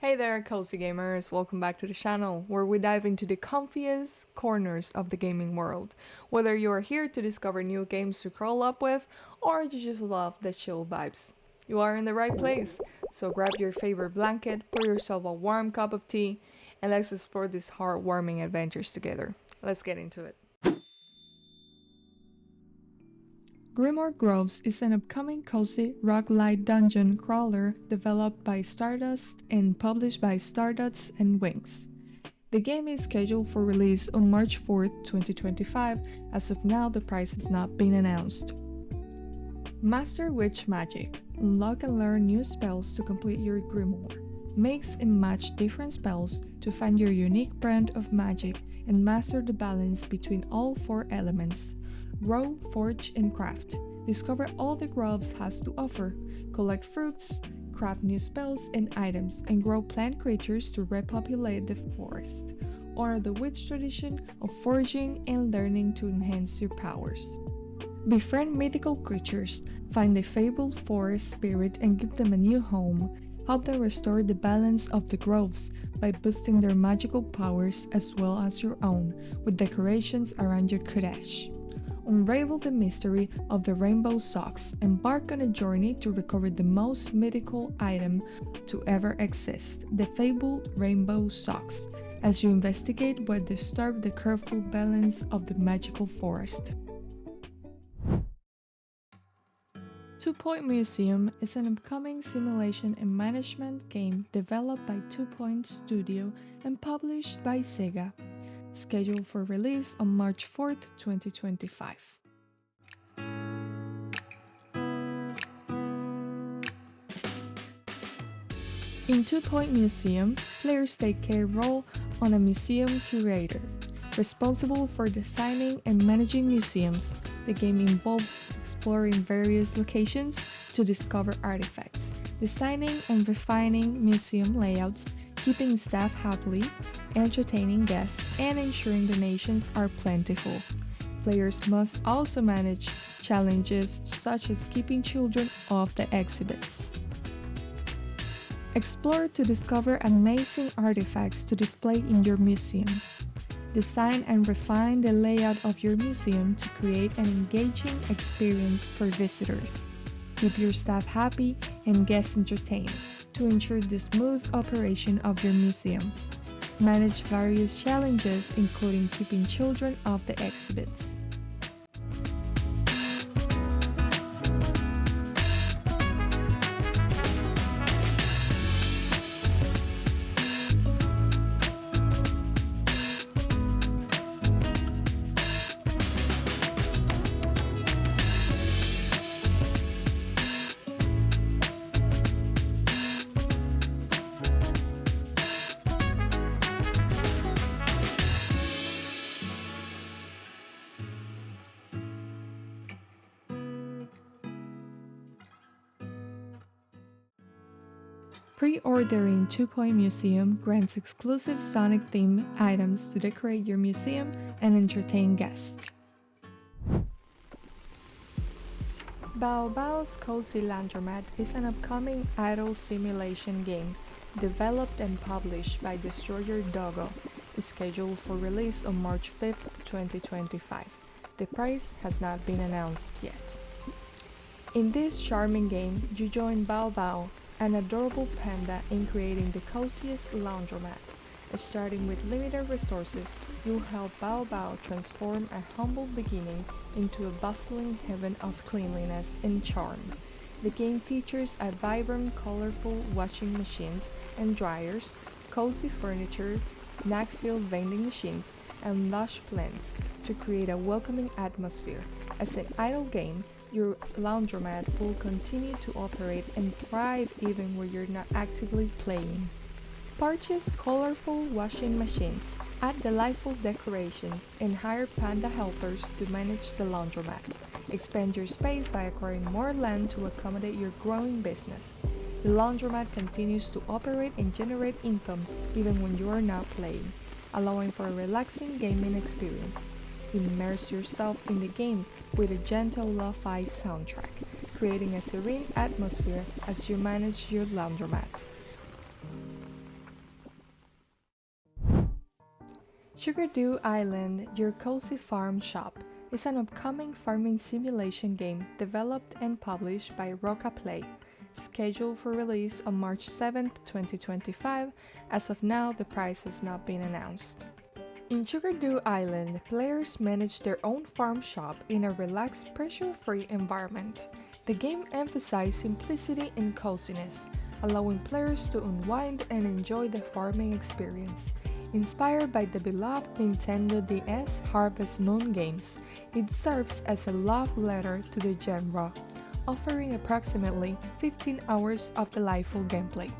Hey there, cozy gamers! Welcome back to the channel, where we dive into the comfiest corners of the gaming world. Whether you are here to discover new games to curl up with, or you just love the chill vibes, you are in the right place. So grab your favorite blanket, pour yourself a warm cup of tea, and let's explore these heartwarming adventures together. Let's get into it. Grimoire Groves is an upcoming cozy roguelite dungeon crawler developed by Stardust and published by Stardust and Wings. The game is scheduled for release on March 4th, 2025. As of now, the price has not been announced. Master Witch Magic. Unlock and learn new spells to complete your grimoire. Mix and match different spells to find your unique brand of magic and master the balance between all four elements. Grow, forge, and craft. Discover all the groves has to offer. Collect fruits, craft new spells and items, and grow plant creatures to repopulate the forest. Honor the witch tradition of forging and learning to enhance your powers. Befriend mythical creatures. Find a fabled forest spirit and give them a new home. Help them restore the balance of the groves by boosting their magical powers as well as your own, with decorations around your Kodesh. Unravel the mystery of the rainbow socks. Embark on a journey to recover the most mythical item to ever exist, the fabled rainbow socks, as you investigate what disturbed the careful balance of the magical forest. 2 Point Museum is an upcoming simulation and management game developed by 2 Point Studio and published by Sega, scheduled for release on March 4th, 2025. In 2 Point Museum, players take a role on a museum curator, responsible for designing and managing museums. The game involves exploring various locations to discover artifacts, designing and refining museum layouts, keeping staff happy, entertaining guests, and ensuring donations are plentiful. Players must also manage challenges such as keeping children off the exhibits. Explore to discover amazing artifacts to display in your museum. Design and refine the layout of your museum to create an engaging experience for visitors. Keep your staff happy and guests entertained to ensure the smooth operation of your museum. Manage various challenges, including keeping children off the exhibits. Pre-ordering 2 Point Museum grants exclusive Sonic-themed items to decorate your museum and entertain guests. Bao Bao's Cozy Laundromat is an upcoming idle simulation game developed and published by Destroyer Doggo, scheduled for release on March 5th, 2025. The price has not been announced yet. In this charming game, you join Bao Bao, an adorable panda, in creating the coziest laundromat. Starting with limited resources, you'll help Bao Bao transform a humble beginning into a bustling heaven of cleanliness and charm. The game features a vibrant, colorful washing machines and dryers, cozy furniture, snack-filled vending machines, and lush plants to create a welcoming atmosphere. As an idle game, your laundromat will continue to operate and thrive even when you're not actively playing. Purchase colorful washing machines, add delightful decorations, and hire panda helpers to manage the laundromat. Expand your space by acquiring more land to accommodate your growing business. The laundromat continues to operate and generate income even when you are not playing, allowing for a relaxing gaming experience. Immerse yourself in the game with a gentle lo-fi soundtrack, creating a serene atmosphere as you manage your laundromat. Sugardew Island, Your Cozy Farm Shop, is an upcoming farming simulation game developed and published by Roca Play, scheduled for release on March 7, 2025. As of now, the price has not been announced. In Sugardew Island, players manage their own farm shop in a relaxed, pressure-free environment. The game emphasizes simplicity and coziness, allowing players to unwind and enjoy the farming experience. Inspired by the beloved Nintendo DS Harvest Moon games, it serves as a love letter to the genre, offering approximately 15 hours of delightful gameplay.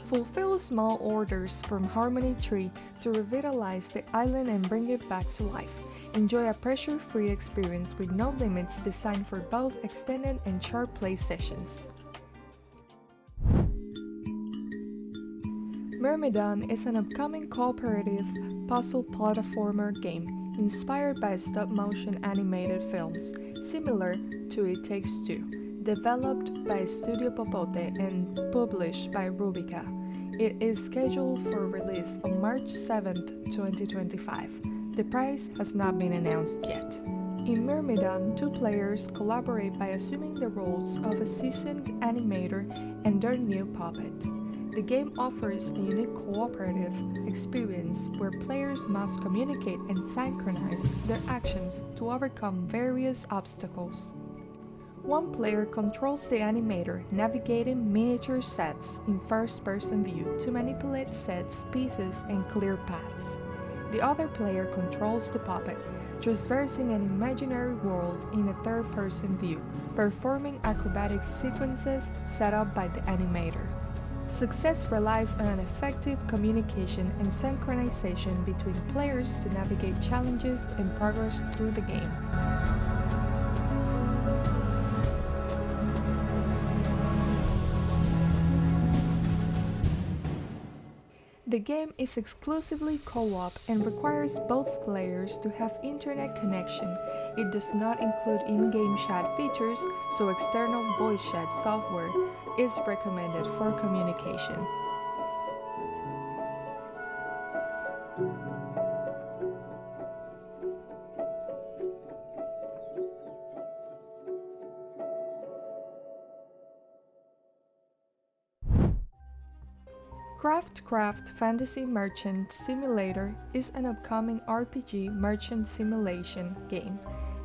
Fulfill small orders from Harmony Tree to revitalize the island and bring it back to life. Enjoy a pressure-free experience with no limits, designed for both extended and short play sessions. Myrmidon is an upcoming cooperative puzzle platformer game inspired by stop-motion animated films, similar to It Takes Two, developed by Studio Popote and published by Rubica. It is scheduled for release on March 7, 2025. The price has not been announced yet. In Myrmidon, two players collaborate by assuming the roles of a seasoned animator and their new puppet. The game offers a unique cooperative experience where players must communicate and synchronize their actions to overcome various obstacles. One player controls the animator, navigating miniature sets in first-person view to manipulate sets, pieces, and clear paths. The other player controls the puppet, traversing an imaginary world in a third-person view, performing acrobatic sequences set up by the animator. Success relies on an effective communication and synchronization between players to navigate challenges and progress through the game. The game is exclusively co-op and requires both players to have internet connection. It does not include in-game chat features, so external voice chat software is recommended for communication. Craft Fantasy Merchant Simulator is an upcoming RPG merchant simulation game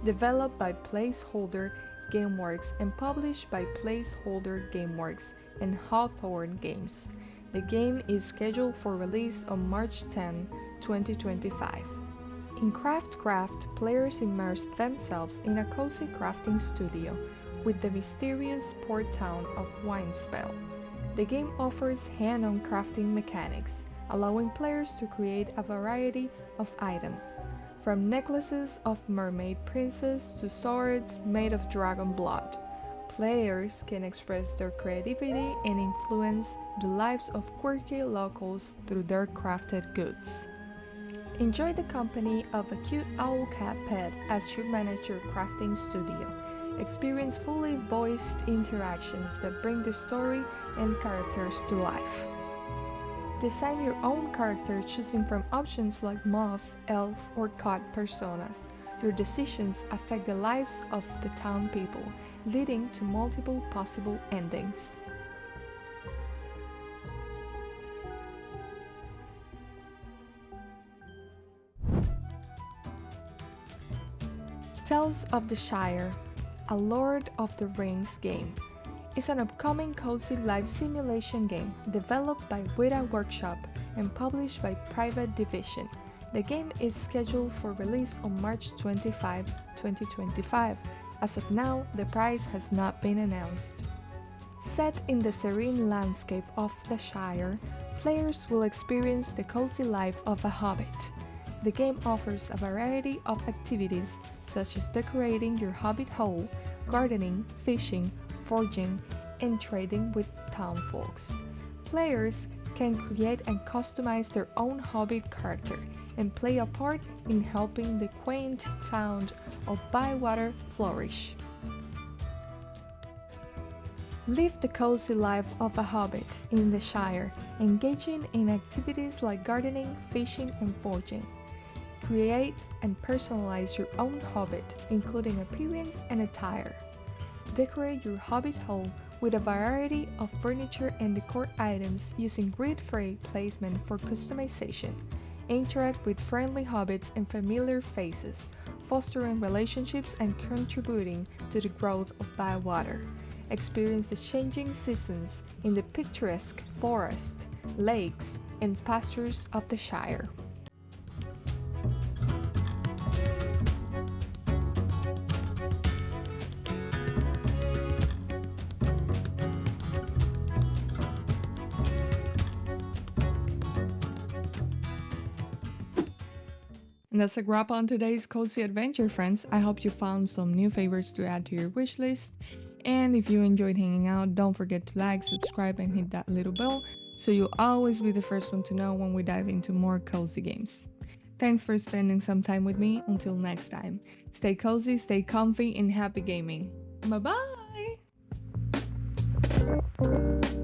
developed by Placeholder Gameworks and published by Placeholder Gameworks and Hawthorne Games. The game is scheduled for release on March 10, 2025. In Craft, players immerse themselves in a cozy crafting studio with the mysterious port town of Winespell. The game offers hand-on crafting mechanics, allowing players to create a variety of items, from necklaces of mermaid princes to swords made of dragon blood. Players can express their creativity and influence the lives of quirky locals through their crafted goods. Enjoy the company of a cute owl cat pet as you manage your crafting studio. Experience fully voiced interactions that bring the story and characters to life. Design your own character choosing from options like moth, elf, or cat personas. Your decisions affect the lives of the town people, leading to multiple possible endings. Tales of the Shire, a Lord of the Rings game, is an upcoming cozy life simulation game developed by Weta Workshop and published by Private Division. The game is scheduled for release on March 25, 2025. As of now, the price has not been announced. Set in the serene landscape of the Shire, players will experience the cozy life of a hobbit. The game offers a variety of activities such as decorating your hobbit hole, gardening, fishing, foraging, and trading with town folks. Players can create and customize their own hobbit character and play a part in helping the quaint town of Bywater flourish. Live the cozy life of a hobbit in the Shire, engaging in activities like gardening, fishing, and foraging. Create and personalize your own hobbit, including appearance and attire. Decorate your hobbit hole with a variety of furniture and decor items using grid-free placement for customization. Interact with friendly hobbits and familiar faces, fostering relationships and contributing to the growth of Bywater. Experience the changing seasons in the picturesque forests, lakes, and pastures of the Shire. And that's a wrap on today's cozy adventure, friends. I hope you found some new favorites to add to your wish list. And if you enjoyed hanging out, don't forget to like, subscribe, and hit that little bell so you'll always be the first one to know when we dive into more cozy games. Thanks for spending some time with me. Until next time, stay cozy, stay comfy, and happy gaming. Bye bye!